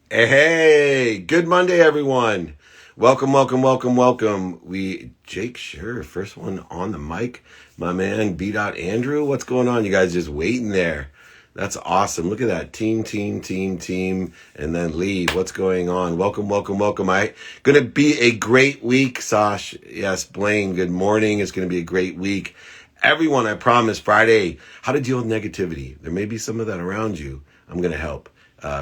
Hey, good Monday, everyone. Welcome, welcome, welcome, welcome. Jake, sure, first one on the mic. My man, B. Andrew, what's going on? You guys just waiting there. That's awesome. Look at that. Team. And then Lee, what's going on? Welcome, welcome, welcome. Gonna be a great week, Sash. Yes, Blaine, good morning. It's gonna be a great week. Everyone, I promise, Friday, how to deal with negativity. There may be some of that around you. I'm gonna help.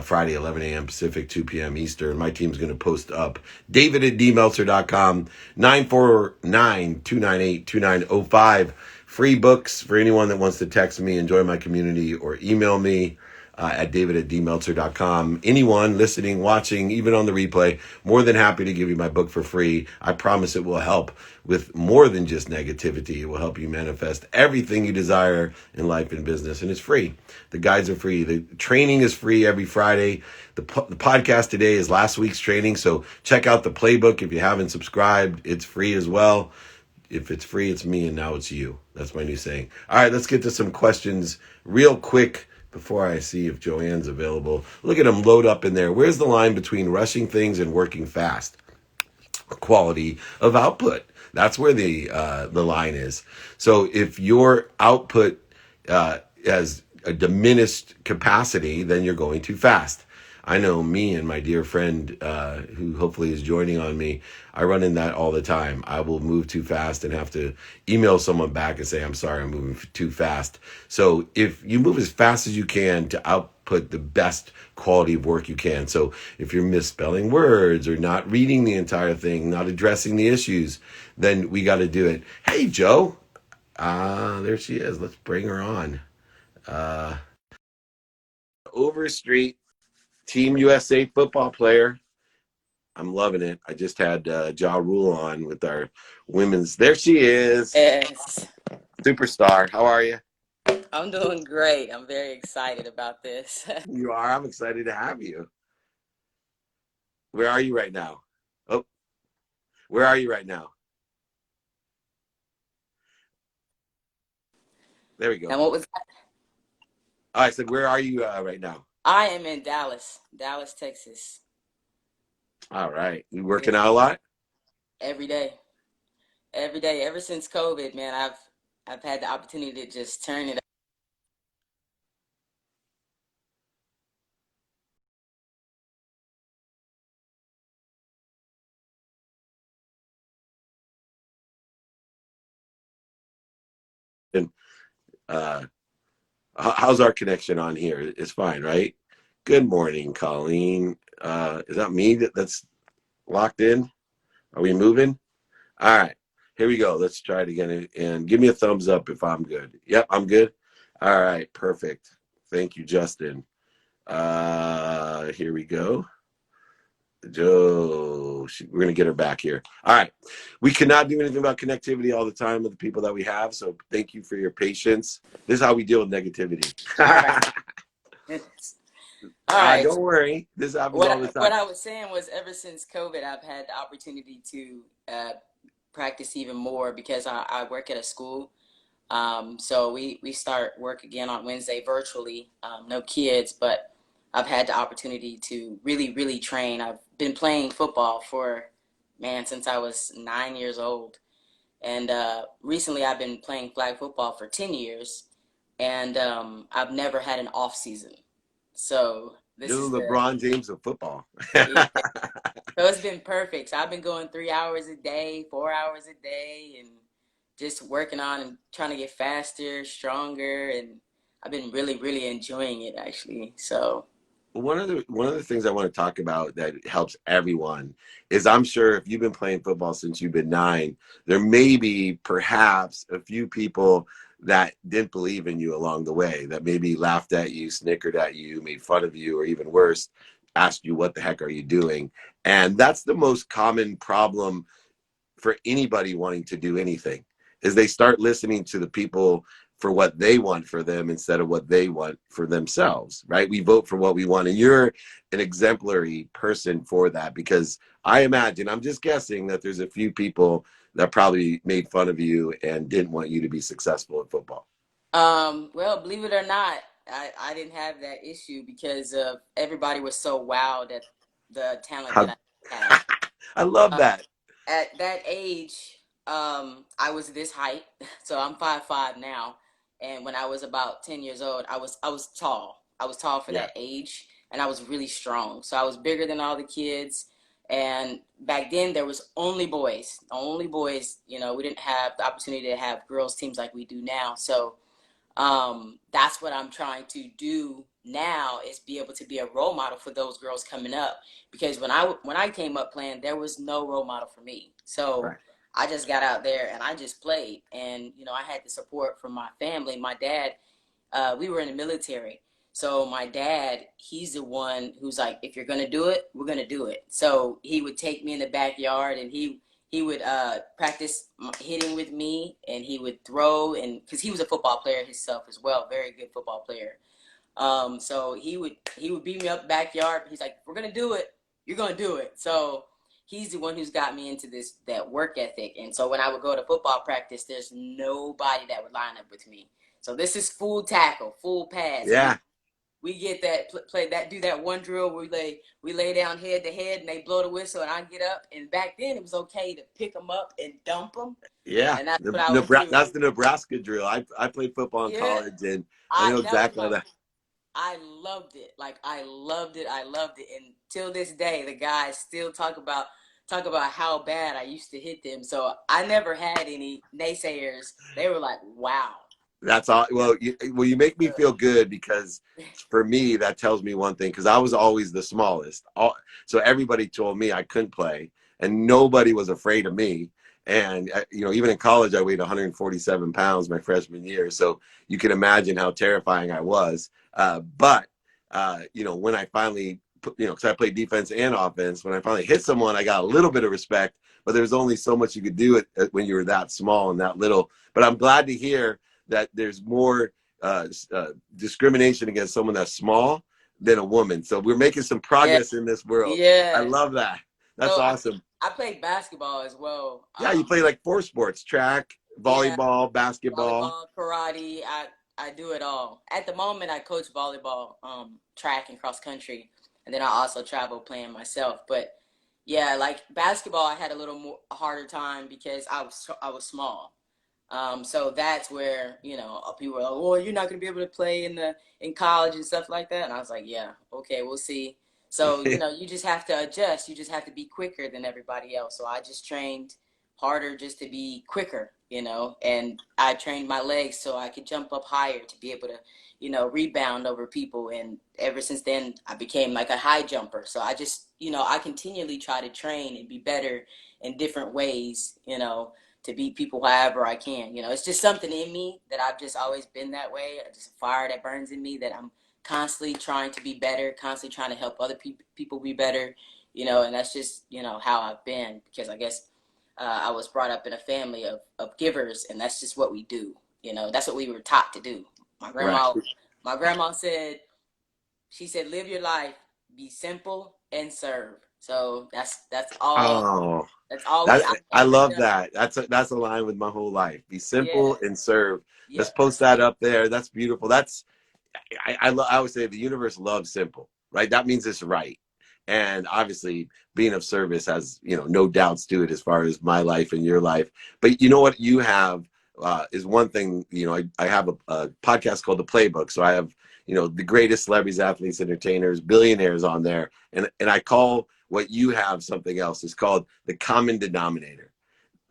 Friday, 11 a.m. Pacific, 2 p.m. Eastern. My team's going to post up. David at dmeltzer.com, 949-298-2905. Free books for anyone that wants to text me, enjoy my community, or email me at david at dmeltzer.com. Anyone listening, watching, even on the replay, more than happy to give you my book for free. I promise it will help with more than just negativity. It will help you manifest everything you desire in life and business, and it's free. The guides are free. The training is free every Friday. The podcast today is last week's training, so check out the playbook if you haven't subscribed. It's free as well. If it's free, it's me, and now it's you. That's my new saying. All right, let's get to some questions real quick before I see if Joanne's available. Look at them load up in there. Where's the line between rushing things and working fast? Quality of output. That's where the line is. So if your output has a diminished capacity, then you're going too fast. I know me and my dear friend, who hopefully is joining on me, I run in that all the time. I will move too fast and have to email someone back and say, I'm sorry, I'm moving too fast. So if you move as fast as you can to output the best quality of work you can. So if you're misspelling words or not reading the entire thing, not addressing the issues, then we got to do it. Hey, Joe. There she is. Let's bring her on. Overstreet, Team USA football player. I'm loving it. I just had Ja Rule on with our women's. There she is. Yes, Superstar. How are you? I'm doing great. I'm very excited about this. You are. I'm excited to have you. Where are you right now? Oh, where are you right now? There we go. And what was that? Oh, I said, where are you right now? I am in Dallas, Texas. All right. You working Yes, out a lot? every day, every day. Ever since COVID, man, I've had the opportunity to just turn it. And uh, how's our connection on here? It's fine, right? Good morning, Colleen. Is that me that's locked in? Are we moving? All right, here we go. Let's try it again and give me a thumbs up if I'm good. Yep, I'm good. All right, perfect. Thank you, Justin. Here we go. Joe, we're going to get her back here. All right. We cannot do anything about connectivity all the time with the people that we have. So thank you for your patience. This is how we deal with negativity. All right. All right. Don't worry. This happens What all the I, what time. I was saying was, ever since COVID, I've had the opportunity to practice even more because I work at a school. So we start work again on Wednesday virtually. No kids, but I've had the opportunity to really train. I've been playing football for, man, since I was 9 years old. And recently I've been playing flag football for 10 years. And I've never had an off season. So this You're is the the, LeBron James of football. yeah. So it's been perfect. So I've been going 3 hours a day, 4 hours a day, and just working on and trying to get faster, stronger, and I've been really enjoying it actually. So One of the things I want to talk about that helps everyone is I'm sure if you've been playing football since you've been 9, there may be perhaps a few people that didn't believe in you along the way, that maybe laughed at you, snickered at you, made fun of you, or even worse, asked you what the heck are you doing? And that's the most common problem for anybody wanting to do anything, is they start listening to the people for what they want for them instead of what they want for themselves, right? We vote for what we want, and you're an exemplary person for that, because I imagine, I'm just guessing, that there's a few people that probably made fun of you and didn't want you to be successful in football. well, believe it or not, I didn't have that issue because of everybody was so wowed at the talent that How, I had. I love Uh, that. at that age, I was this height, so I'm 5'5" now. And when I was about 10 years old, I was tall. I was tall for Yeah. that age, and I was really strong. So I was bigger than all the kids. And back then, there was only boys. Only boys. You know, we didn't have the opportunity to have girls teams like we do now. So that's what I'm trying to do now, is be able to be a role model for those girls coming up, because when I came up playing, there was no role model for me. So Right. I just got out there and I just played, and I had the support from my family. My dad, we were in the military, so my dad, he's the one who's like, if you're gonna do it, we're gonna do it. So he would take me in the backyard, and he would practice hitting with me, and he would throw, and because he was a football player himself as well, very good football player. So he would beat me up backyard. He's like, we're gonna do it. You're gonna do it. So he's the one who's got me into that work ethic. And so when I would go to football practice, there's nobody that would line up with me. So this is full tackle, full pass. Yeah. We get that play that do that one drill where we lay down head to head, and they blow the whistle and I get up. And back then it was okay to pick them up and dump them, Yeah. and that's what I was doing. That's the Nebraska drill. I played football in Yeah, college, and I I know that was exactly how my that. I loved it. Like I loved it. I loved it. And till this day, the guys still talk about how bad I used to hit them. So I never had any naysayers. They were like, "Wow." That's all. You make me feel good, because for me that tells me one thing, because I was always the smallest. So everybody told me I couldn't play, and nobody was afraid of me. And even in college, I weighed 147 pounds my freshman year. So you can imagine how terrifying I was. But when I finally, because I played defense and offense, when I finally hit someone, I got a little bit of respect. But there's only so much you could do when you were that small and that little. But I'm glad to hear that there's more discrimination against someone that's small than a woman. So we're making some Yeah, progress in this world. I yeah. love that. That's So awesome. I played basketball as well. Yeah, you play like four sports: track, Yeah, volleyball, basketball. volleyball, karate. I do it all. At the moment, I coach volleyball, track and cross country, and then I also travel playing myself. But yeah, like basketball, I had a little more a harder time because I was small. So that's where people are like, "Oh, you're not gonna be able to play in college and stuff like that." And I was like, "Yeah, okay, we'll see." So you just have to adjust. You just have to be quicker than everybody else. So I just trained harder just to be quicker, and I trained my legs so I could jump up higher to be able to, rebound over people. And ever since then, I became like a high jumper. So I just, I continually try to train and be better in different ways, to beat people however I can. It's just something in me that I've just always been that way. Just a fire that burns in me that I'm constantly trying to be better, constantly trying to help other people be better, and that's just, how I've been, because I guess I was brought up in a family of givers, and that's just what we do. That's what we were taught to do. My Right. grandma, my grandma said, she said, live your life, be simple and serve. So that's all. Oh, That's all that I've I ever love done. that. That's a line with my whole life. Be Yeah. simple and serve. Let's Yep. post that up there. That's beautiful. I always say the universe loves simple, right? That means it's right. And obviously being of service has, no doubts to it as far as my life and your life. But you know what you have is one thing, I have a podcast called The Playbook. So I have, the greatest celebrities, athletes, entertainers, billionaires on there. And I call what you have something else. It's called the common denominator.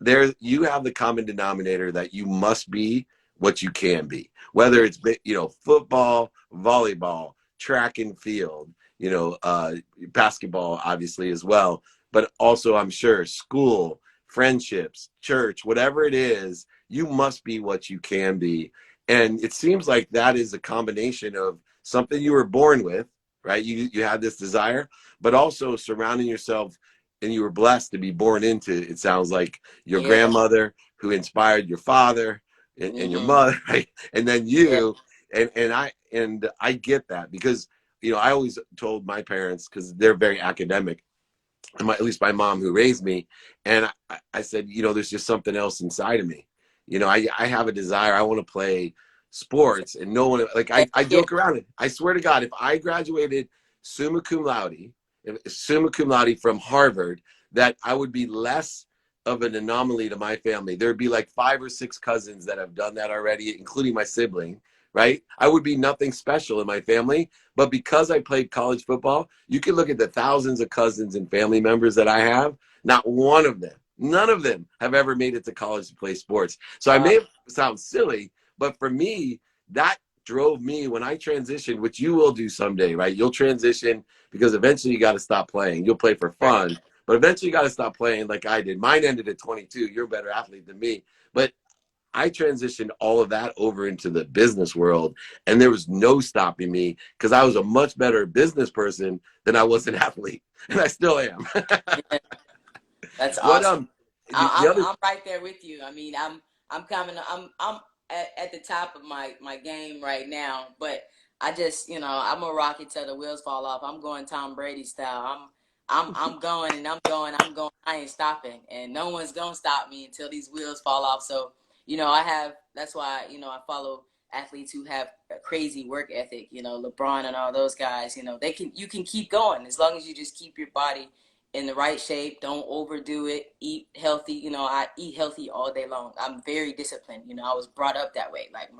There you have the common denominator that you must be what you can be, whether Yeah. it's football, volleyball, track and field, basketball obviously as well, but also I'm sure school, friendships, church, whatever it is, you must be what you can be. And it seems like that is a combination of something you were born with, right? You had this desire, but also surrounding yourself, and you were blessed to be born into, it sounds like, your Yeah. grandmother who inspired your father, and your Hmm. mother, right? And then Yeah. you, and I get that, because I always told my parents, because they're very academic, and at least my mom who raised me, and I said, there's just something else inside of me. I have a desire. I want to play sports, and no one, like, I joke around it. I swear to God, if I graduated summa cum laude, from Harvard, that I would be less of an anomaly to my family. There'd be like 5 or 6 cousins that have done that already, including my sibling, right? I would be nothing special in my family. But because I played college football, you can look at the thousands of cousins and family members that I have. Not one of them, none of them have ever made it to college to play sports. So I may have sound silly, but for me, that drove me when I transitioned, which you will do someday, right? You'll transition because eventually you got to stop playing. You'll play for fun, but eventually you got to stop playing like I did. Mine ended at 22. You're a better athlete than me. But I transitioned all of that over into the business world, and there was no stopping me because I was a much better business person than I was an athlete, and I still am. Yeah, that's What awesome. the other I'm right there with you. I mean, I'm coming. I'm at the top of my game right now, but I just, I'm a rocket till the wheels fall off. I'm going Tom Brady style. I'm going and I'm going. I'm going. I ain't stopping, and no one's gonna stop me until these wheels fall off. So, I have. That's why I follow athletes who have a crazy work ethic. LeBron and all those guys. You can keep going as long as you just keep your body in the right shape. Don't overdo it. Eat healthy. I eat healthy all day long. I'm very disciplined. I was brought up that way. Like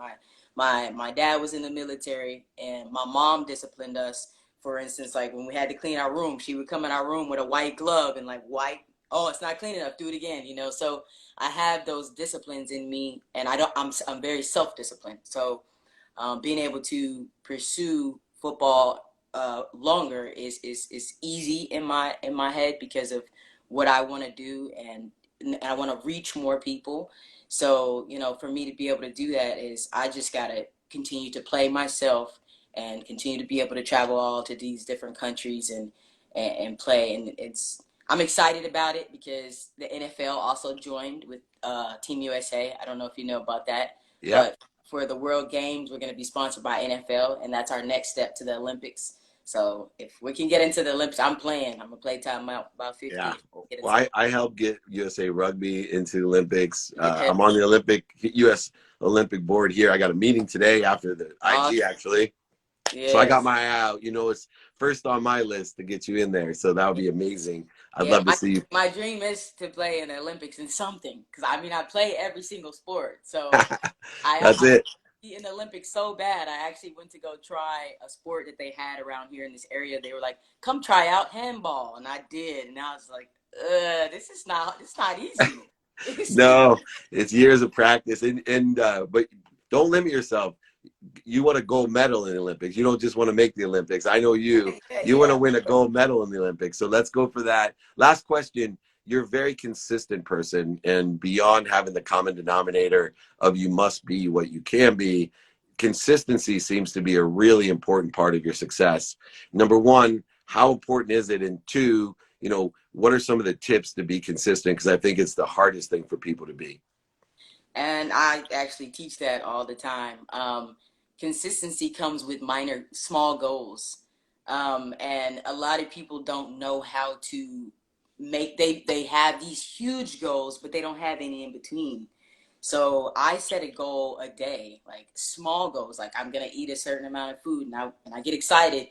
my dad was in the military, and my mom disciplined us. For instance, like when we had to clean our room, she would come in our room with a white glove and like white. Oh, it's not clean enough. Do it again. So I have those disciplines in me, and I'm very self-disciplined. So being able to pursue football longer is easy in my head because of what I want to do, and I want to reach more people. So for me to be able to do that is I just gotta continue to play myself and continue to be able to travel all to these different countries and play. And I'm excited about it because the NFL also joined with Team USA. I don't know if you know about that, Yep. but for the World Games, we're going to be sponsored by NFL, and that's our next step to the Olympics. So if we can get into the Olympics, I'm playing. I'm gonna play time out about 50. Yeah. Get Well, into I helped get USA Rugby into the Olympics. yeah, I'm on the U.S. Olympic board here. I got a meeting today after the IG, awesome. actually. So I got Yes, my eye out. It's first on my list to get you in there. So that would be amazing. I'd yeah. love to see you. My dream is to play in the Olympics in something because I mean I play every single sport. So That's I want it. to be in the Olympics so bad. I actually went to go try a sport that they had around here in this area. They were like, "Come try out handball," and I did, and I was like, this not easy." No, it's years of practice, and but don't limit yourself. You want a gold medal in the Olympics. You don't just want to make the Olympics. I know you. You want to Yeah. win a gold medal in the Olympics. So let's go for that. Last question. You're a very consistent person, and beyond having the common denominator of you must be what you can be, consistency seems to be a really important part of your success. Number one, how important is it? And two, what are some of the tips to be consistent? Because I think it's the hardest thing for people to be. And I actually teach that all the time. Consistency comes with small goals. And a lot of people don't know how to they have these huge goals, but they don't have any in between. So I set a goal a day, like small goals, like I'm gonna eat a certain amount of food, and I get excited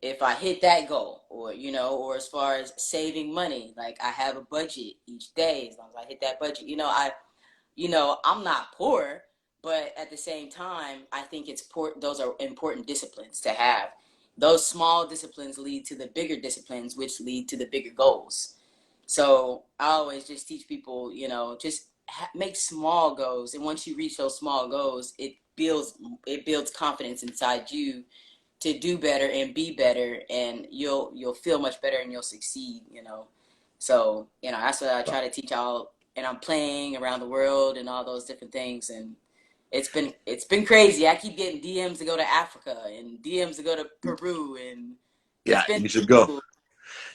if I hit that goal, or as far as saving money, like I have a budget each day. As long as I hit that budget, I'm not poor, but at the same time, I think those are important disciplines to have. Those small disciplines lead to the bigger disciplines, which lead to the bigger goals. So I always just teach people, just make small goals, and once you reach those small goals, it builds confidence inside you to do better and be better, and you'll feel much better and you'll succeed. So that's what I try to teach all, and I'm playing around the world and all those different things, and it's been crazy. I keep getting DMs to go to Africa and DMs to go to Peru, and it's Yeah, been you should go. cool.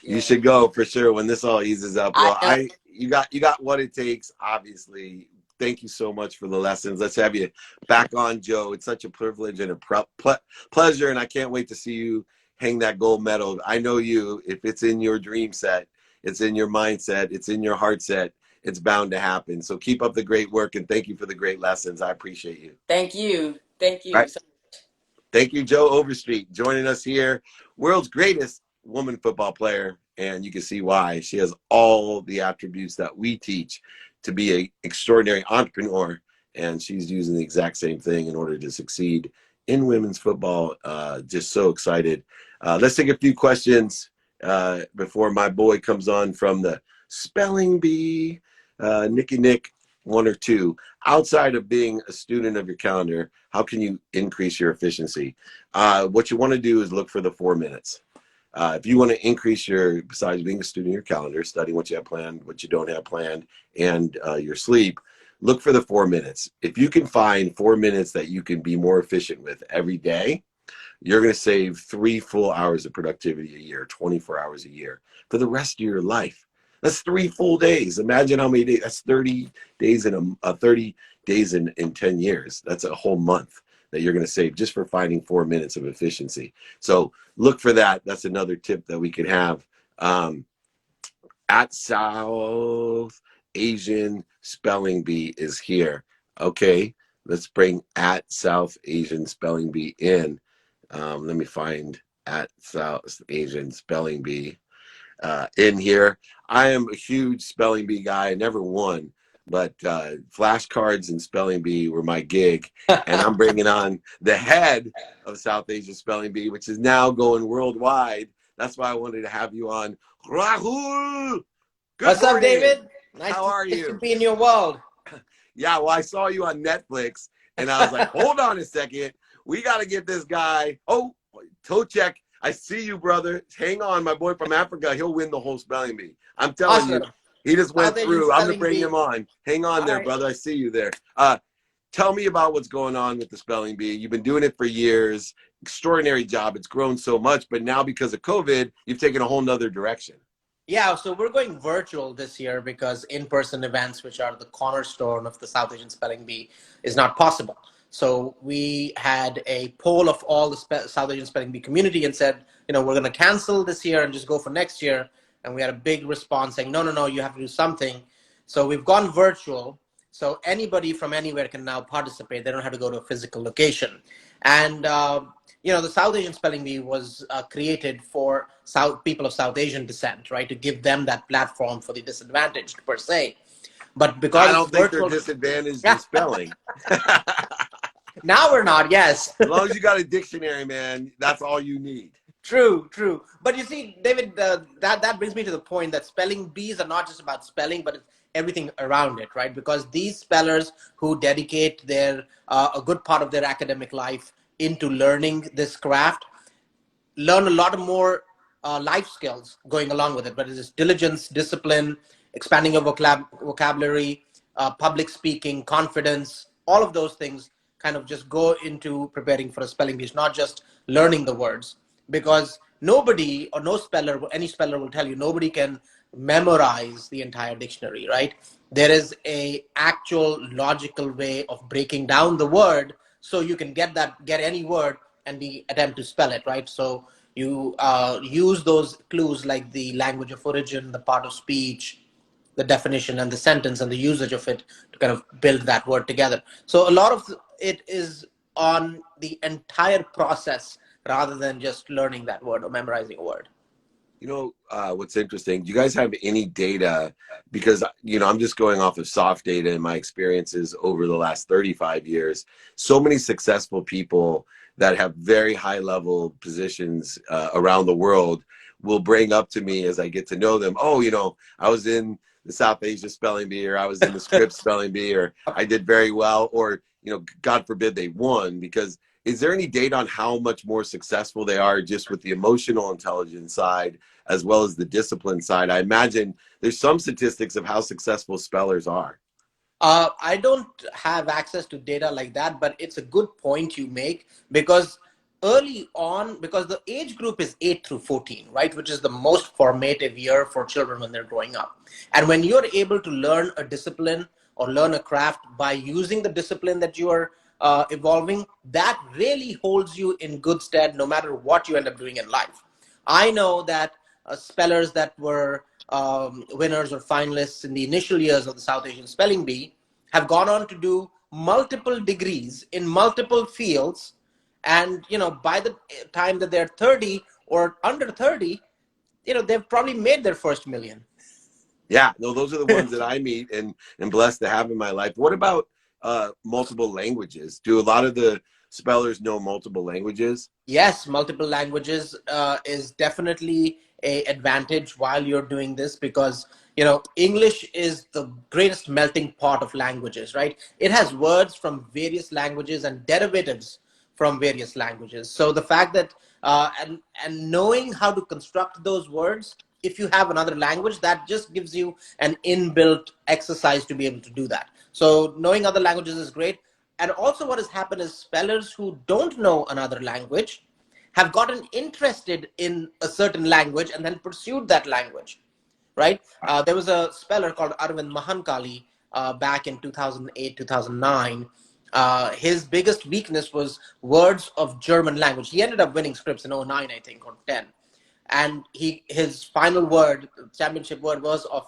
You Yeah, should go for sure when this all eases up. I Well, know. you got what it takes, obviously. Thank you so much for the lessons. Let's have you back on, Joe. It's such a privilege and a pleasure, and I can't wait to see you hang that gold medal. I know you. If it's in your dream set, it's in your mindset, it's in your heart set, it's bound to happen. So keep up the great work, and thank you for the great lessons. I appreciate you. Thank you. Thank All you. right. Thank you, Joe Overstreet, joining us here. World's greatest woman football player, and you can see why. She has all the attributes that we teach to be an extraordinary entrepreneur, and she's using the exact same thing in order to succeed in women's football. Just so excited. Let's take a few questions before my boy comes on from the spelling bee. Nicky Nick, one or two. Outside of being a student of your calendar, how can you increase your efficiency? What you want to do is look for the 4 minutes. If you want to increase besides being a student of your calendar, studying what you have planned, what you don't have planned, and your sleep, look for the 4 minutes. If you can find 4 minutes that you can be more efficient with every day, you're going to save 3 full hours of productivity a year, 24 hours a year for the rest of your life. That's 3 full days. Imagine how many days. That's 30 days in 30 days in 10 years. That's a whole month that you're going to save just for finding 4 minutes of efficiency. So look for that. That's another tip that we could have. At South Asian Spelling Bee is here. Okay, let's bring at South Asian Spelling Bee in. Let me find at South Asian Spelling Bee in here. I am a huge spelling bee guy. I never won, but flashcards and spelling bee were my gig. And I'm bringing on the head of South Asian Spelling Bee, which is now going worldwide. That's why I wanted to have you on. Rahul, good What's morning. up, David? How are Nice to you? be in your world. Yeah, well, I saw you on Netflix, and I was like, hold on a second. We got to get this guy. Oh, toe check. I see you, brother. Hang on, my boy from Africa. He'll win the whole spelling bee. I'm telling you, Awesome. he just went South Asian through. I'm going to Spelling bring Bee. him on. Hang on All there, right. brother. I see you there. Tell me about what's going on with the spelling bee. You've been doing it for years. Extraordinary job. It's grown so much, but now because of COVID, you've taken a whole nother direction. Yeah, so we're going virtual this year because in-person events, which are the cornerstone of the South Asian Spelling Bee, is not possible. So we had a poll of all the South Asian Spelling Bee community and said, we're going to cancel this year and just go for next year. And we had a big response saying, no, you have to do something. So we've gone virtual. So anybody from anywhere can now participate. They don't have to go to a physical location. And the South Asian Spelling Bee was created for people of South Asian descent, right, to give them that platform for the disadvantaged per se. But because I it's don't think they're virtual, disadvantaged in spelling. now we're not. Yes, As long as you got a dictionary, man, that's all you need. true. But you see, David, that brings me to the point that spelling bees are not just about spelling, but it's everything around it, right? Because these spellers who dedicate their a good part of their academic life into learning this craft learn a lot more life skills going along with it, whether it's diligence, discipline, expanding your vocabulary, public speaking, confidence, all of those things kind of just go into preparing for a spelling bee. It's not just learning the words, because nobody or no speller, any speller will tell you, nobody can memorize the entire dictionary, right? There is a actual logical way of breaking down the word so you can get any word and attempt to spell it, right? So you use those clues like the language of origin, the part of speech, the definition and the sentence and the usage of it to kind of build that word together. So a lot of it is on the entire process rather than just learning that word or memorizing a word. What's interesting, do you guys have any data? Because, I'm just going off of soft data and my experiences over the last 35 years. So many successful people that have very high level positions around the world will bring up to me as I get to know them. Oh, I was in the South Asia Spelling Bee, or I was in the Script Spelling Bee, or I did very well, or, God forbid they won. Because is there any data on how much more successful they are just with the emotional intelligence side as well as the discipline side? I imagine there's some statistics of how successful spellers are. I don't have access to data like that, but it's a good point you make, because early on, because the age group is 8 through 14, right, which is the most formative year for children when they're growing up. And when you're able to learn a discipline or learn a craft by using the discipline that you are evolving, that really holds you in good stead no matter what you end up doing in life. I know that spellers that were winners or finalists in the initial years of the South Asian Spelling Bee have gone on to do multiple degrees in multiple fields, and by the time that they're 30 or under 30, they've probably made their first million. Yeah, no, those are the ones that I meet and blessed to have in my life. What about multiple languages? Do a lot of the spellers know multiple languages? Yes, multiple languages is definitely a advantage while you're doing this, because English is the greatest melting pot of languages, right? It has words from various languages and derivatives from various languages. So the fact that and knowing how to construct those words, if you have another language, that just gives you an inbuilt exercise to be able to do that. So knowing other languages is great. And also what has happened is spellers who don't know another language have gotten interested in a certain language and then pursued that language, right? There was a speller called Arvind Mahankali back in 2008, 2009. His biggest weakness was words of German language. He ended up winning scripts in '09, I think, or 10. And his final word, championship word, was of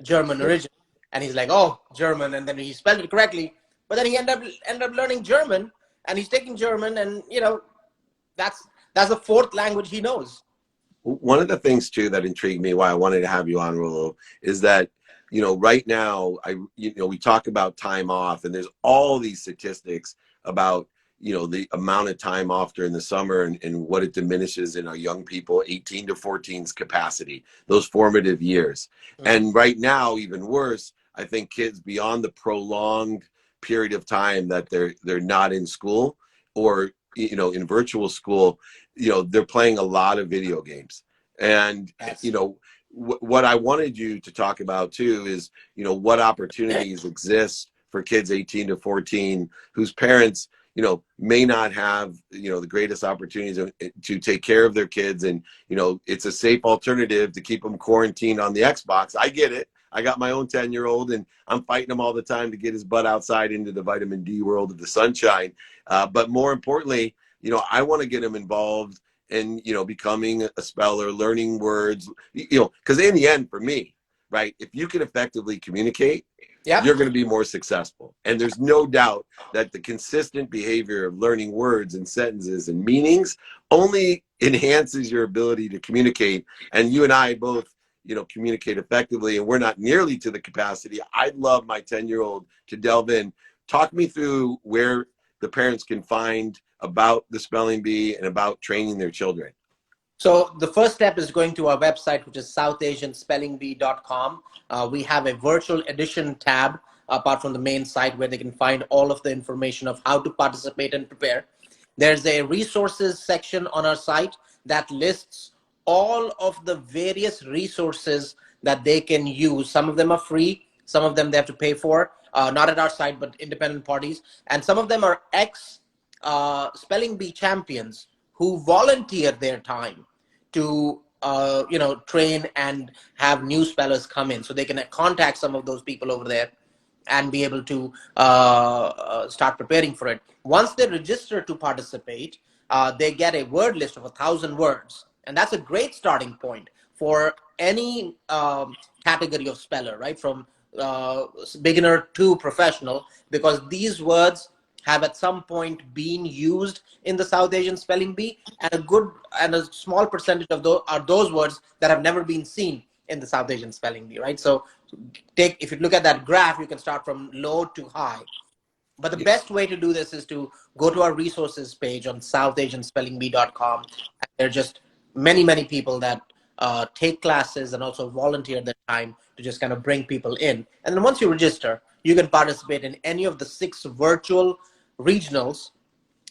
German origin. And he's like, oh, German. And then he spelled it correctly. But then he ended up learning German, and he's taking German, and that's the fourth language he knows. One of the things too that intrigued me, why I wanted to have you on, Rulo, is that right now we talk about time off, and there's all these statistics about the amount of time off during the summer and what it diminishes in our young people, 18 to 14's capacity, those formative years. And right now, even worse, I think kids, beyond the prolonged period of time that they're not in school or in virtual school, they're playing a lot of video games. And Yes. What I wanted you to talk about too is what opportunities exist for kids 18 to 14 whose parents may not have the greatest opportunities to take care of their kids, and it's a safe alternative to keep them quarantined on the Xbox. I get it. I got my own 10-year-old, and I'm fighting him all the time to get his butt outside into the vitamin D world of the sunshine. But more importantly, I want to get him involved in, becoming a speller, learning words, because in the end, for me, right, if you can effectively communicate, Yep. you're going to be more successful. And there's no doubt that the consistent behavior of learning words and sentences and meanings only enhances your ability to communicate. And you and I both communicate effectively, and we're not nearly to the capacity. I'd love my 10-year-old to delve in. Talk me through where the parents can find about the spelling bee and about training their children. So the first step is going to our website, which is southasianspellingbee.com. We have a virtual edition tab apart from the main site where they can find all of the information of how to participate and prepare. There's a resources section on our site that lists all of the various resources that they can use. Some of them are free, some of them they have to pay for, not at our site, but independent parties. And some of them are spelling bee champions who volunteer their time to train and have new spellers come in, so they can contact some of those people over there and be able to start preparing for it. Once they register to participate, they get a word list of 1,000 words. And that's a great starting point for any category of speller, right? From beginner to professional, because these words have at some point been used in the South Asian spelling bee, and a small percentage of those are those words that have never been seen in the South Asian spelling bee, right? So if you look at that graph, you can start from low to high. But the best way to do this is to go to our resources page on southasianspellingbee.com. There are just many people that take classes and also volunteer their time to just kind of bring people in. And then once you register, you can participate in any of the 6 virtual regionals.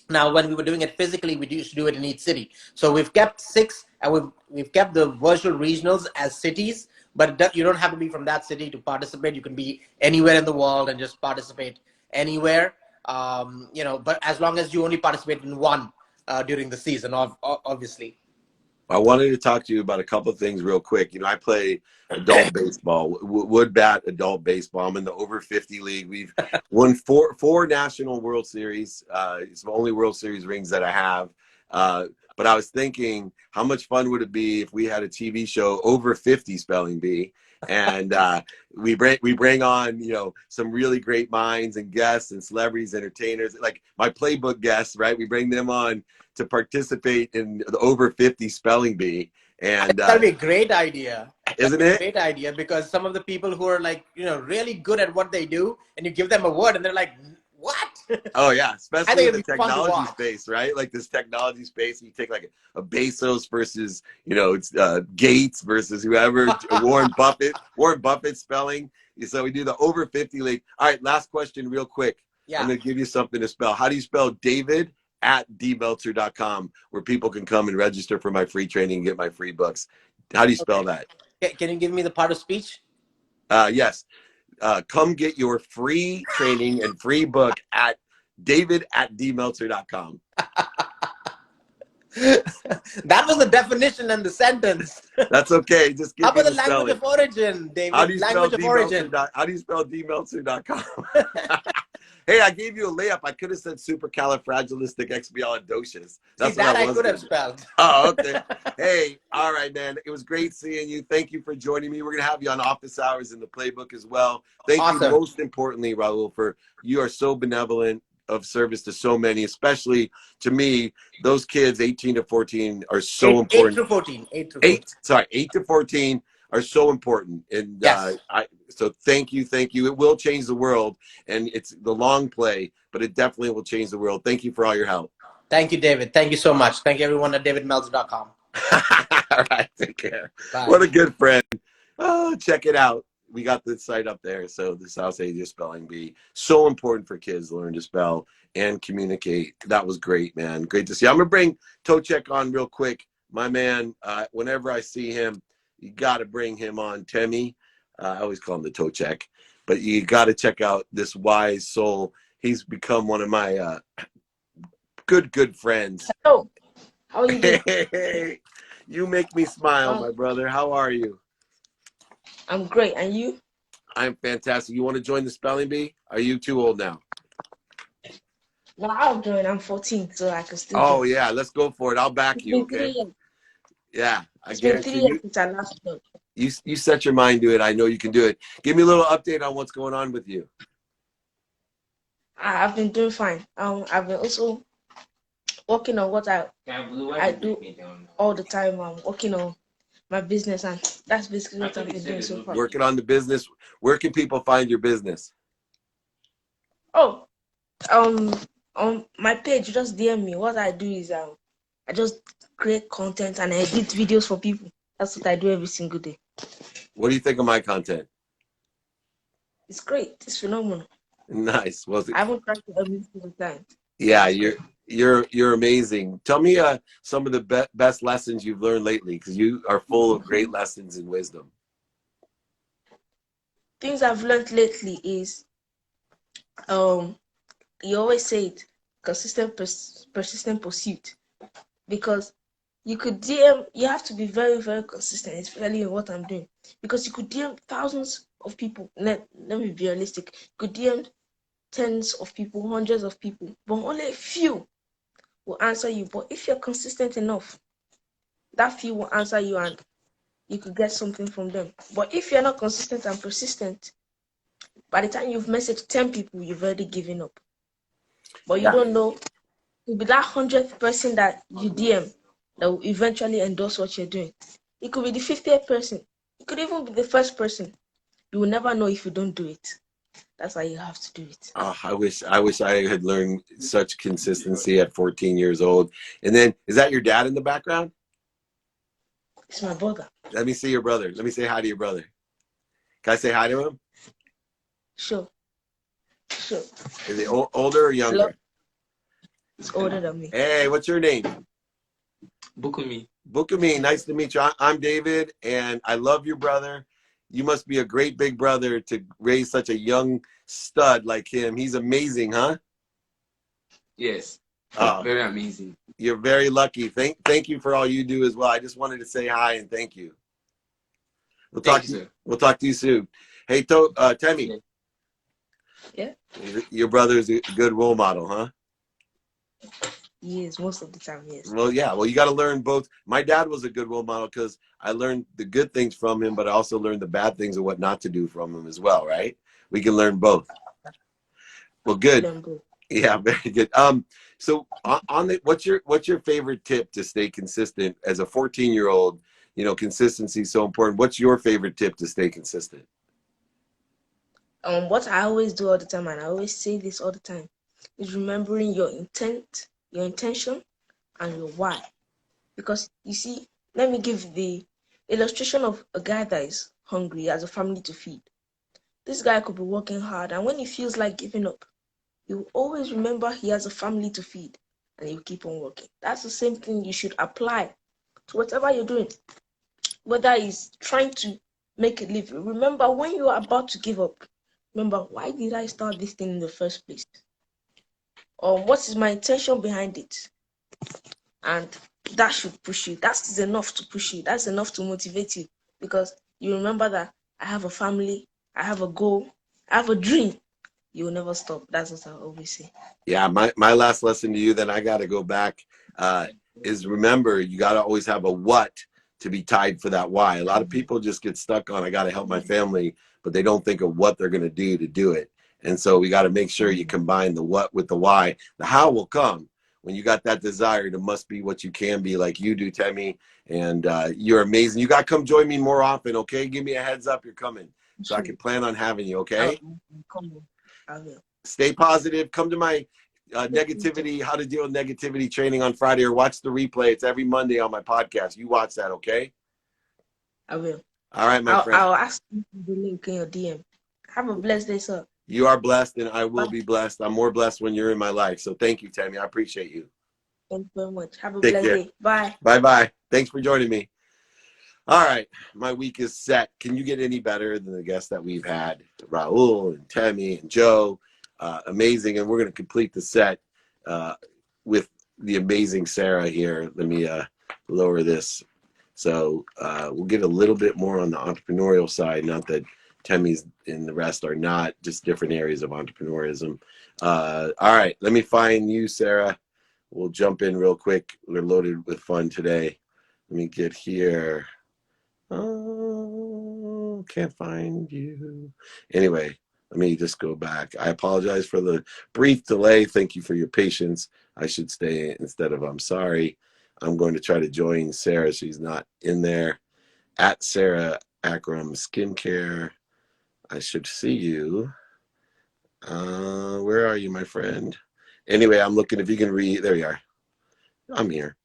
Now, when we were doing it physically, we used to do it in each city. So we've kept 6, and we've kept the virtual regionals as cities, but you don't have to be from that city to participate. You can be anywhere in the world and just participate anywhere. But as long as you only participate in one during the season, obviously. I wanted to talk to you about a couple of things real quick. I play adult baseball, wood bat adult baseball. I'm in the over 50 league. We've won four national World Series. It's the only World Series rings that I have. But I was thinking, how much fun would it be if we had a TV show over 50 spelling bee, and we bring on, you know, some really great minds and guests and celebrities, entertainers, like my playbook guests, right? We bring them on to participate in the over 50 spelling bee, and That'd be a great idea. That'd isn't be a it? great idea, because some of the people who are like, you know, really good at what they do, and you give them a word and they're like, what? Oh yeah, I especially think in the it'd be fun to technology watch. space, right? Like this technology space, you take like a Bezos versus, you know, it's Gates versus whoever, Warren Buffett spelling. So we do the over 50 league. All right, last question real quick. Yeah. I'm gonna give you something to spell. How do you spell David at dmeltzer.com, where people can come and register for my free training and get my free books? How do you spell that? Can you give me the part of speech? Yes. Come get your free training and free book at david at dmeltzer.com. That was the definition and the sentence. That's okay. Just How give me about the the language spelling. of origin, David? How do you spell Language of origin. How do you spell dmeltzer.com? Hey, I gave you a layup. I could have said supercalifragilisticexpialidocious. That's See, what that I was could gonna have do. spelled. Oh, okay. Hey, all right, man. It was great seeing you. Thank you for joining me. We're going to have you on office hours in the playbook as well. Thank you Awesome. most importantly, Raul, for you are so benevolent, of service to so many, especially to me. Those kids 18 to 14 are so important. 8 through 14. 8 through 14. 8 to 14 are so important. And Yes. so thank you. It will change the world, and it's the long play, but it definitely will change the world. Thank you for all your help. Thank you, David. Thank you so much. Thank you, everyone at davidmeltzer.com. All right, take care. Bye. What a good friend. Oh, check it out. We got the site up there. So the South Asia Spelling Bee, so important for kids to learn to spell and communicate. That was great, man. Great to see. I'm gonna bring Tocek on real quick, my man. Whenever I see him, you got to bring him on. Temi, I always call him the Tocek, but you got to check out this wise soul. He's become one of my good friends. Hello, how are you doing? Hey, you make me smile, my brother. How are you? I'm great, and you? I'm fantastic. You want to join the spelling bee? Are you too old now? No, I'll join. I'm 14, so I can still Oh join. yeah, let's go for it. I'll back It's you, been 3 okay? years. Yeah, I It's been 3 guarantee years you. since I last joined. You set your mind to it. I know you can do it. Give me a little update on what's going on with you. I've been doing fine. I've been also working on what I do all the time. I'm working on my business, and that's basically what I've been doing so far. Working on the business. Where can people find your business? Oh, on my page, just DM me. What I do is I just create content and I edit videos for people. That's what I do every single day. What do you think of my content? It's great. It's phenomenal. Nice. Well, I haven't tried it every single time. yeah, you're amazing. Tell me some of the best lessons you've learned lately, because you are full of great lessons and wisdom. Things I've learned lately is you always say it, persistent pursuit, because you could DM, you have to be very, very consistent, especially in what I'm doing, because you could DM thousands of people. Let me be realistic. You could DM tens of people, hundreds of people, but only a few will answer you. But if you're consistent enough, that few will answer you and you could get something from them. But if you're not consistent and persistent, by the time you've messaged 10 people, you've already given up. But you don't know, it'll be that 100th person that you DM that will eventually endorse what you're doing. It could be the 50th person. It could even be the first person. You will never know if you don't do it. That's why you have to do it. Oh, I wish I had learned such consistency at 14 years old. And then, is that your dad in the background? It's my brother. Let me see your brother. Let me say hi to your brother. Can I say hi to him? Sure. Is he older or younger? Hello? He's older than me. Hey, what's your name? Bukumi. Bukumi, nice to meet you. I'm David, and I love your brother. You must be a great big brother to raise such a young stud like him. He's amazing, huh? Yes. Oh, Very amazing. you're very lucky. Thank you for all you do as well. I just wanted to say hi and thank you. We'll talk to you soon. Hey, Temi. Yeah. Your brother's a good role model, huh? Yes, most of the time, yes. Well, yeah. Well, you got to learn both. My dad was a good role model because I learned the good things from him, but I also learned the bad things and what not to do from him as well. Right? We can learn both. Well, good. Them both. Yeah, very good. So on the what's your favorite tip to stay consistent as a 14-year-old? You know, consistency is so important. What's your favorite tip to stay consistent? What I always do all the time, and I always say this all the time, is remembering your intent, your intention, and your why. Because you see, let me give the illustration of a guy that is hungry, has a family to feed. This guy could be working hard, and when he feels like giving up, he will always remember he has a family to feed, and he'll keep on working. That's the same thing you should apply to whatever you're doing, whether it's trying to make a living. Remember, when you are about to give up, remember, why did I start this thing in the first place? Or what is my intention behind it? And that should push you. That is enough to push you. That's enough to motivate you, because you remember that I have a family, I have a goal, I have a dream. You will never stop. That's what I always say. Yeah, my last lesson to you, then I got to go back, is remember, you got to always have a what to be tied for that why. A lot of people just get stuck on, I got to help my family, but they don't think of what they're going to do it. And so we got to make sure you combine the what with the why. The how will come when you got that desire to must be what you can be, like you do, Temmie. And you're amazing. You got to come join me more often, okay? Give me a heads up you're coming so I can plan on having you, okay? I will. Stay positive. Come to my negativity, how to deal with negativity training on Friday, or watch the replay. It's every Monday on my podcast. You watch that, okay? I will. All right, my friend. I'll ask you the link in your DM. Have a blessed day, sir. You are blessed, and I will Bye. be blessed. I'm more blessed when you're in my life. So thank you, Temmie. I appreciate you. Thank you very much. Have a Take blessed care. day. Bye. Bye-bye. Thanks for joining me. All right, my week is set. Can you get any better than the guests that we've had? Raul and Temmie and Joe, amazing. And we're going to complete the set with the amazing Sarah here. Let me lower this. So we'll get a little bit more on the entrepreneurial side. Not that Temmie's and the rest are not, just different areas of entrepreneurism. All right, let me find you, Sarah. We'll jump in real quick. We're loaded with fun today. Let me get here. Oh, can't find you. Anyway, let me just go back. I apologize for the brief delay. Thank you for your patience. I should stay instead of I'm sorry. I'm going to try to join Sarah. She's not in there. At Sarah Akram Skincare. I should see you. Where are you, my friend? Anyway, I'm looking if you can read. There you are. I'm here.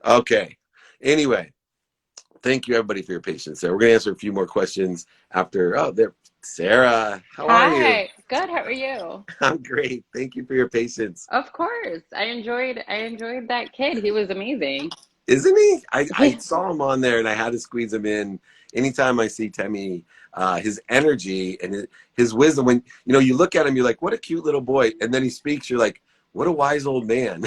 Okay. Anyway. Thank you, everybody, for your patience. So we're going to answer a few more questions after. Oh, there, Sarah. How are you? Hi, good. How are you? I'm great. Thank you for your patience. Of course. I enjoyed that kid. He was amazing. Isn't he? I Yeah. saw him on there, and I had to squeeze him in. Anytime I see Temmie, his energy and his wisdom. When you look at him, you're like, "What a cute little boy," and then he speaks, you're like, "What a wise old man."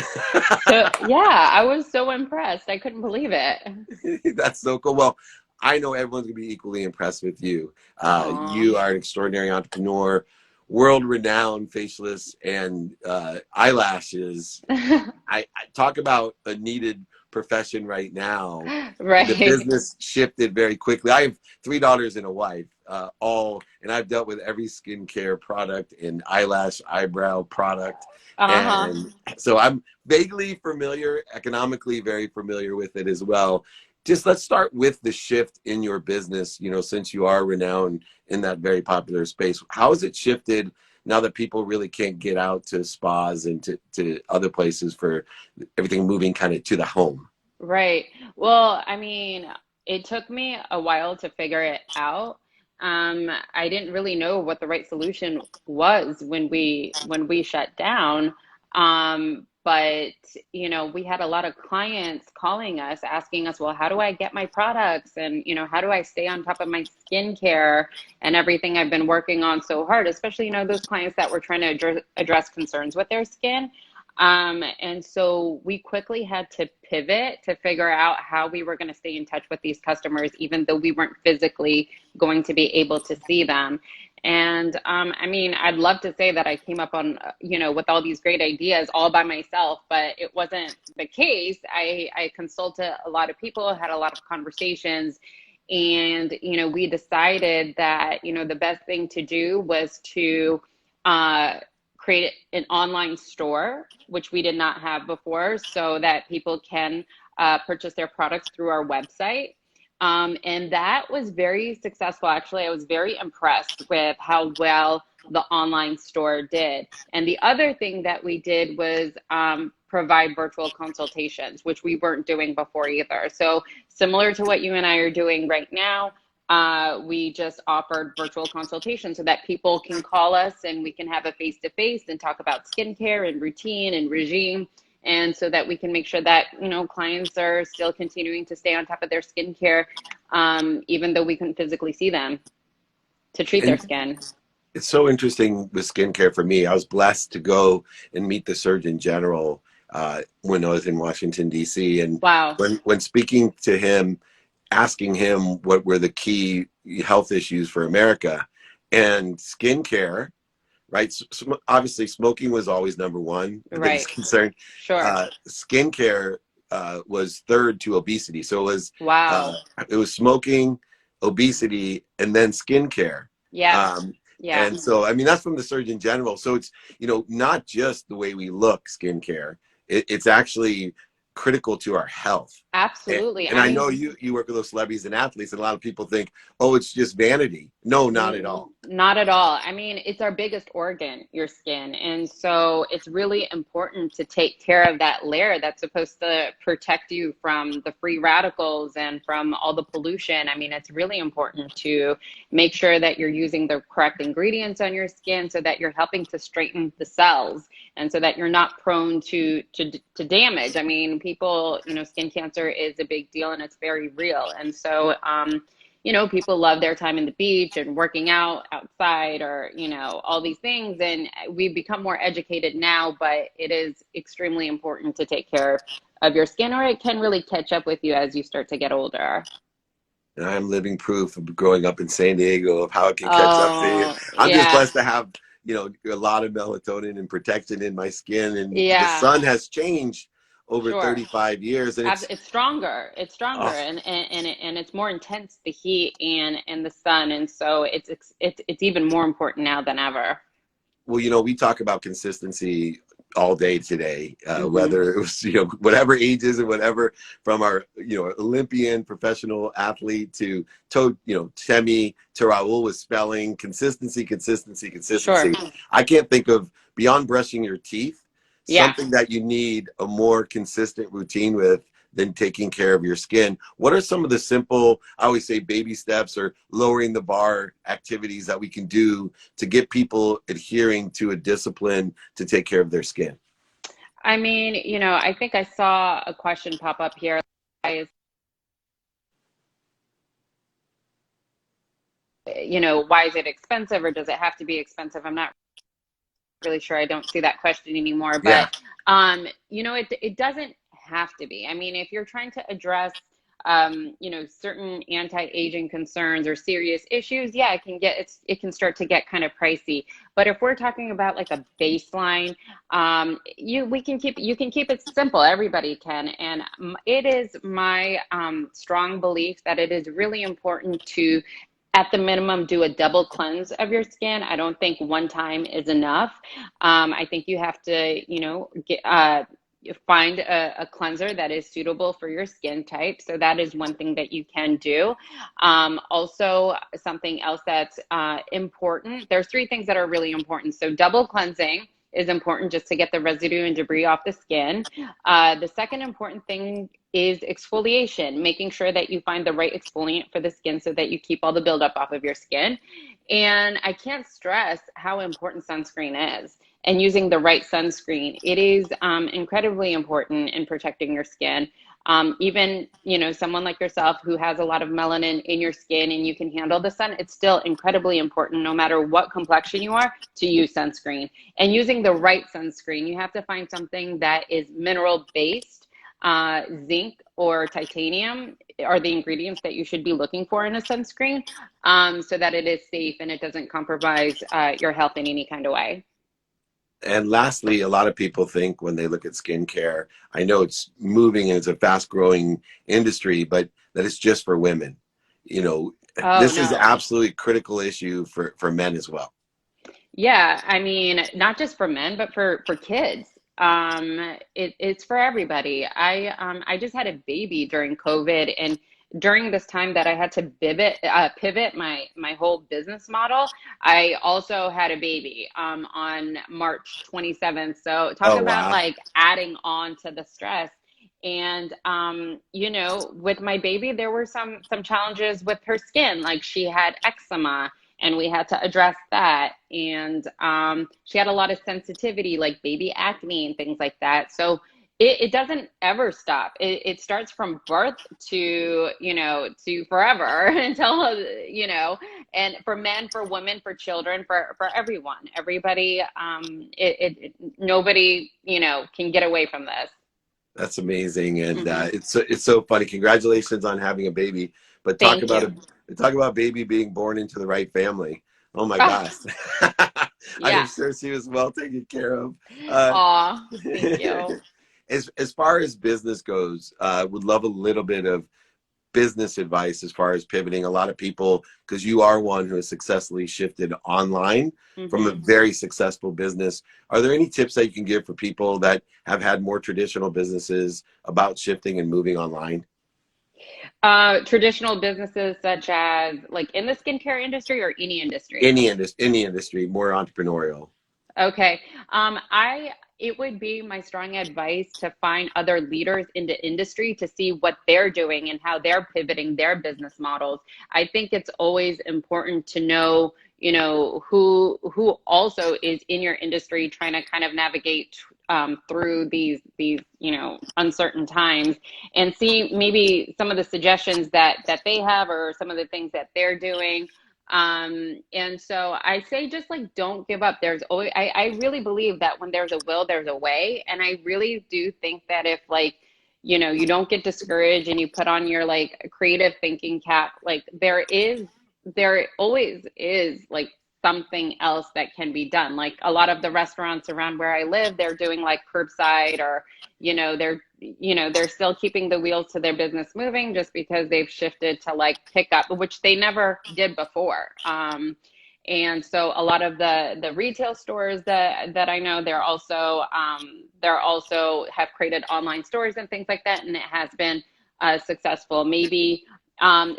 So, yeah, I was so impressed. I couldn't believe it. That's so cool. Well, I know everyone's gonna be equally impressed with you. Aw. You are an extraordinary entrepreneur, world-renowned facialist, and eyelashes. I talk about a needed profession right now. The Right. business shifted very quickly. I have 3 daughters and a wife, and I've dealt with every skincare product and eyebrow product. Uh-huh. And so I'm vaguely familiar, economically very familiar with it as well. Just let's start with the shift in your business, since you are renowned in that very popular space. How has it shifted now that people really can't get out to spas and to other places for everything moving kind of to the home? Right. Well, I mean, it took me a while to figure it out. I didn't really know what the right solution was when we shut down. But we had a lot of clients calling us, asking us, well, how do I get my products? And, how do I stay on top of my skincare and everything I've been working on so hard, especially, those clients that were trying to address concerns with their skin. And so we quickly had to pivot to figure out how we were going to stay in touch with these customers, even though we weren't physically going to be able to see them. And I mean, I'd love to say that I came up on, with all these great ideas all by myself, but it wasn't the case. I consulted a lot of people, had a lot of conversations, and, we decided that, the best thing to do was to create an online store, which we did not have before, so that people can purchase their products through our website. And that was very successful. Actually, I was very impressed with how well the online store did. And the other thing that we did was provide virtual consultations, which we weren't doing before either. So similar to what you and I are doing right now, we just offered virtual consultations so that people can call us and we can have a face-to-face and talk about skincare and routine and regime. And so that we can make sure that, clients are still continuing to stay on top of their skincare, even though we couldn't physically see them to treat their skin. It's so interesting with skincare for me. I was blessed to go and meet the Surgeon General when I was in Washington, D.C. And wow. when speaking to him, asking him what were the key health issues for America, and skincare, right? Obviously, smoking was always number one, the biggest concern. Sure. Skincare was third to obesity. So wow. It was smoking, obesity, and then skincare. Yeah. Yeah. And so, I mean, that's from the Surgeon General. So it's, not just the way we look, skincare. It's actually critical to our health. Absolutely. And I know you work with those celebrities and athletes, and a lot of people think, oh, it's just vanity. No, not at all. Not at all. I mean, it's our biggest organ, your skin. And so it's really important to take care of that layer that's supposed to protect you from the free radicals and from all the pollution. I mean, it's really important to make sure that you're using the correct ingredients on your skin so that you're helping to straighten the cells and so that you're not prone to damage. I mean, people, skin cancer is a big deal and it's very real. And so, people love their time in the beach and working out outside or, all these things. And we've become more educated now, but it is extremely important to take care of your skin, or it can really catch up with you as you start to get older. And I'm living proof of growing up in San Diego of how it can catch up to you. I'm just blessed to have, a lot of melatonin and protection in my skin. And the sun has changed over 35 years, and it's stronger. It's stronger, and it's more intense, the heat and the sun, and so it's even more important now than ever. Well, we talk about consistency all day today, whether it was whatever ages and whatever, from our Olympian professional athlete to Temi to Raul with spelling, consistency. Sure. I can't think of, beyond brushing your teeth, something that you need a more consistent routine with than taking care of your skin. What are some of the simple, I always say, baby steps or lowering the bar activities that we can do to get people adhering to a discipline to take care of their skin? I mean, I think I saw a question pop up here. Why is it expensive, or does it have to be expensive? I'm not really sure. I don't see that question anymore, but it doesn't have to be. I mean, if you're trying to address certain anti-aging concerns or serious issues, it can start to get kind of pricey. But if we're talking about like a baseline, you can keep it simple. Everybody can. And it is my strong belief that it is really important to, at the minimum, do a double cleanse of your skin. I don't think one time is enough. I think you have to, find a cleanser that is suitable for your skin type. So that is one thing that you can do. Also, something else that's important, there's three things that are really important. So double cleansing is important just to get the residue and debris off the skin. The second important thing is exfoliation, making sure that you find the right exfoliant for the skin so that you keep all the buildup off of your skin. And I can't stress how important sunscreen is, and using the right sunscreen. It is incredibly important in protecting your skin. Even, someone like yourself who has a lot of melanin in your skin and you can handle the sun, it's still incredibly important, no matter what complexion you are, to use sunscreen. And using the right sunscreen, you have to find something that is mineral based. Zinc or titanium are the ingredients that you should be looking for in a sunscreen, so that it is safe and it doesn't compromise your health in any kind of way. And lastly, a lot of people think when they look at skincare, I know it's moving and it's a fast growing industry, but that it's just for women. You know, Oh, this is no. absolutely critical issue for men as well. Yeah, I mean, not just for men, but for kids. It's for everybody. I just had a baby during COVID, and during this time that I had to pivot my whole business model, I also had a baby on March 27th. So talk Oh, about wow. like adding on to the stress. And you know, with my baby, there were some challenges with her skin, like she had eczema and we had to address that. And she had a lot of sensitivity, like baby acne and things like that. So it doesn't ever stop. It starts from birth to, you know, to forever until, you know, and for men, for women, for children, for everyone, everybody, nobody, you know, can get away from this. That's amazing. And Hmm. it's so funny. Congratulations on having a baby. But Thank you. talk about baby being born into the right family. Oh my Oh, gosh. I am yeah. sure she was well taken care of. Uh, Aw, thank you. as far as business goes, would love a little bit of business advice as far as pivoting. A lot of people, because you are one who has successfully shifted online from a Hmm. very successful business. Are there any tips that you can give for people that have had more traditional businesses about shifting and moving online? Traditional businesses such as like in the skincare industry or any industry? Any industry, more entrepreneurial. Okay. It would be my strong advice to find other leaders in the industry to see what they're doing and how they're pivoting their business models. I think it's always important to know, you know, who also is in your industry trying to kind of navigate through these you know uncertain times, and see maybe some of the suggestions that they have or some of the things that they're doing. And so I say just like don't give up. There's always I really believe that when there's a will, there's a way. And I really do think that if like, you know, you don't get discouraged and you put on your like creative thinking cap, like there always is like something else that can be done. Like a lot of the restaurants around where I live, they're doing like curbside, or they're still keeping the wheels to their business moving just because they've shifted to like pickup, which they never did before. And so a lot of the retail stores that I know, they're also have created online stores and things like that, and it has been successful. Maybe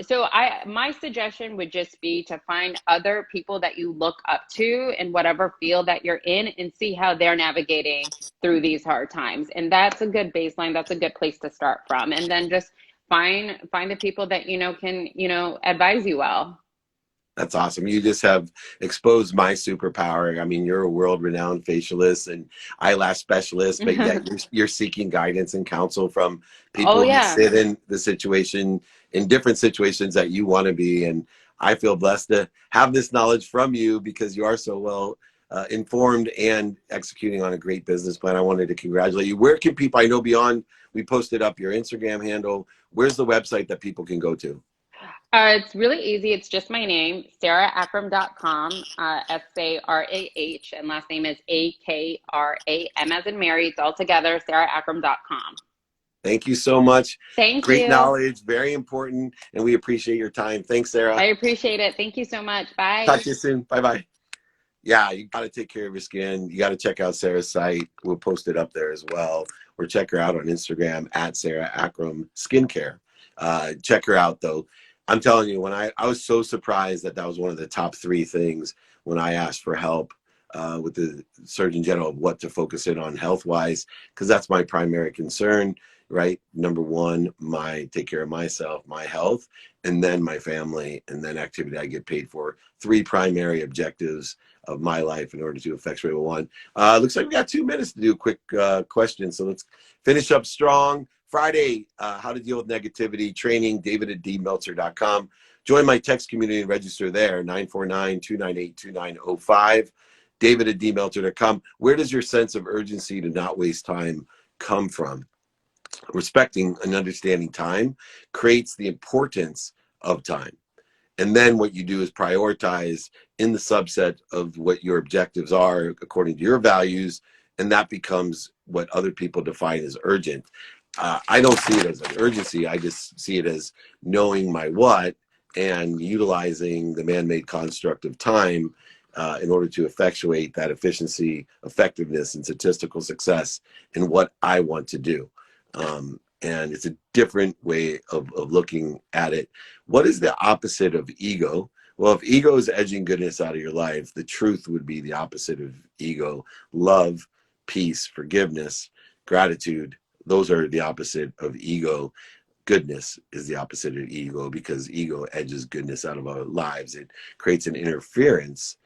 so my suggestion would just be to find other people that you look up to in whatever field that you're in and see how they're navigating through these hard times. And that's a good baseline. That's a good place to start from. And then just find the people that you know can, you know, advise you well. That's awesome. You just have exposed my superpower. I mean, you're a world-renowned facialist and eyelash specialist, but yet you're seeking guidance and counsel from Oh people who yeah. sit in the situation, in different situations that you want to be. And I feel blessed to have this knowledge from you because you are so well informed and executing on a great business plan. I wanted to congratulate you. Where can people, I know beyond, we posted up your Instagram handle. Where's the website that people can go to? It's really easy. It's just my name, sarahakram.com, Sarah, and last name is Akram, as in Mary. It's all together, sarahakram.com. Thank you so much. Thank Great you. knowledge, very important, and we appreciate your time. Thanks, I Sarah. appreciate it. Thank you so much. Talk Bye. to you soon. Bye-bye. Yeah, you got to take care of your skin. You got to check out Sarah's site. We'll post it up there as well. Or check her out on Instagram at Sarah Akram Skincare. Check her out, though. I'm telling you, when I was so surprised that was one of the top 3 things when I asked for help with the Surgeon General of what to focus in on health-wise, because that's my primary concern, right? Number 1, take care of myself, my health, and then my family, and then activity I get paid for. 3 primary objectives of my life in order to effectuate one. Looks like we got 2 minutes to do a quick question. So let's finish up strong. Friday, how to deal with negativity training, david@dmeltzer.com. Join my text community and register there, 949-298-2905, david@dmeltzer.com. Where does your sense of urgency to not waste time come from? respecting and understanding time creates the importance of time. And then what you do is prioritize in the subset of what your objectives are according to your values, and that becomes what other people define as urgent. I don't see it as an urgency. I just see it as knowing my what and utilizing the man-made construct of time in order to effectuate that efficiency, effectiveness, and statistical success in what I want to do. And it's a different way of looking at it. What is the opposite of ego? Well, if ego is edging goodness out of your life, the truth would be the opposite of ego. Love, peace, forgiveness, gratitude, those are the opposite of ego. Goodness is the opposite of ego, because ego edges goodness out of our lives. It creates an interference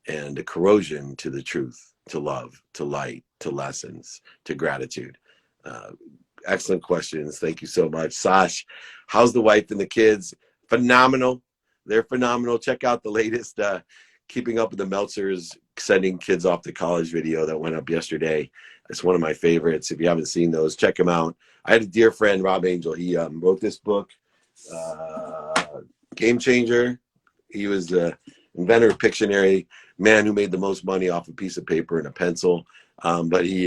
and a corrosion to the truth, to love, to light, to lessons, to gratitude. Excellent questions. Thank you so much. Sash, how's the wife and the kids? Phenomenal. They're phenomenal. Check out the latest Keeping Up with the Meltzers sending kids off to college video that went up yesterday. It's one of my favorites. If you haven't seen those, check them out. I had a dear friend, Rob Angel. He wrote this book, Game Changer. He was the inventor of Pictionary, man who made the most money off a piece of paper and a pencil. But he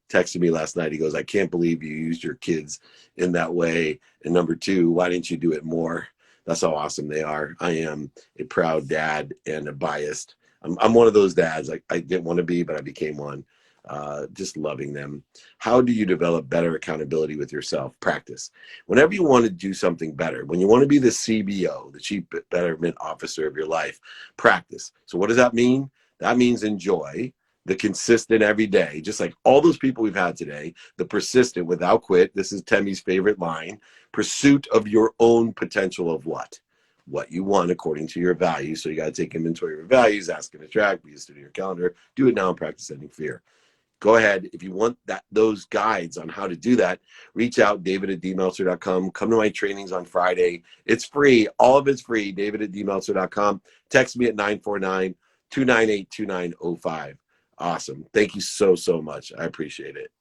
texted me last night. He goes, I can't believe you used your kids in that way. And number two, why didn't you do it more? That's how awesome they are. I am a proud dad and a biased. I'm one of those dads. I didn't want to be, but I became one. Just loving them. How do you develop better accountability with yourself? Practice. Whenever you want to do something better, when you want to be the CBO, the Chief Betterment Officer of your life, practice. So what does that mean? That means enjoy the consistent every day, just like all those people we've had today, the persistent without quit. This is Temi's favorite line. Pursuit of your own potential of what? What you want according to your values. So you got to take inventory of your values, ask and attract, be a student of your calendar, do it now and practice ending fear. Go ahead. If you want those guides on how to do that, reach out, david@dmeltzer.com. Come to my trainings on Friday. It's free. All of it's free, david@dmeltzer.com. Text me at 949-298-2905. Awesome. Thank you so, so much. I appreciate it.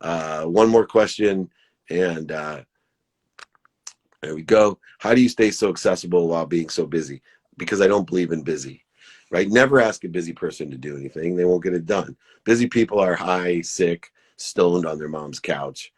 One more question, and there we go. How do you stay so accessible while being so busy? Because I don't believe in busy, right? Never ask a busy person to do anything. They won't get it done. Busy people are high, sick, stoned on their mom's couch.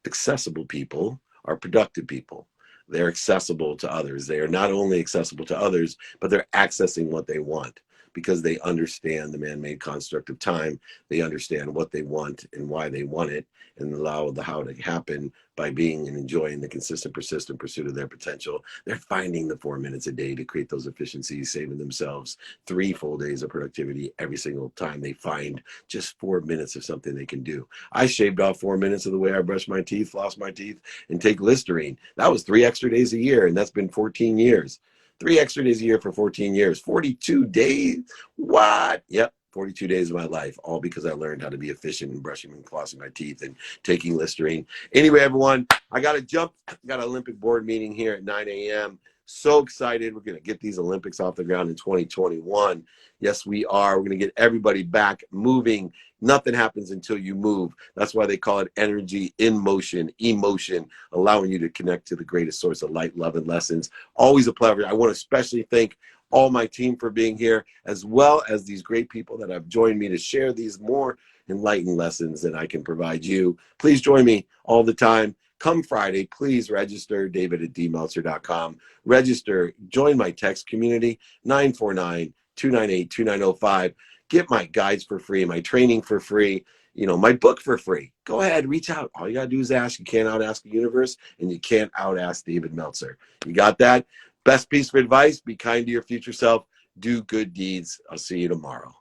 Accessible people are productive people. They're accessible to others. They are not only accessible to others, but they're accessing what they want, because they understand the man-made construct of time. They understand what they want and why they want it, and allow the how to happen by being and enjoying the consistent, persistent pursuit of their potential. They're finding the 4 minutes a day to create those efficiencies, saving themselves 3 full days of productivity every single time they find just 4 minutes of something they can do. I shaved off 4 minutes of the way I brush my teeth, floss my teeth, and take Listerine. That was 3 extra days a year, and that's been 14 years. 3 extra days a year for 14 years. 42 days. What? Yep. 42 days of my life, all because I learned how to be efficient in brushing and flossing my teeth and taking Listerine. Anyway, everyone, I got to jump. I got an Olympic board meeting here at 9 a.m. So excited. We're going to get these Olympics off the ground in 2021. Yes, we are. We're going to get everybody back moving. Nothing happens until you move. That's why they call it energy in motion, emotion, allowing you to connect to the greatest source of light, love, and lessons. Always a pleasure. I want to especially thank all my team for being here, as well as these great people that have joined me to share these more enlightened lessons that I can provide you. Please join me all the time. Come Friday, please register, david@dmeltzer.com. Register, join my text community, 949-298-2905. Get my guides for free, my training for free, my book for free. Go ahead, reach out. All you got to do is ask. You can't out ask the universe, and you can't out ask David Meltzer. You got that? Best piece of advice, be kind to your future self. Do good deeds. I'll see you tomorrow.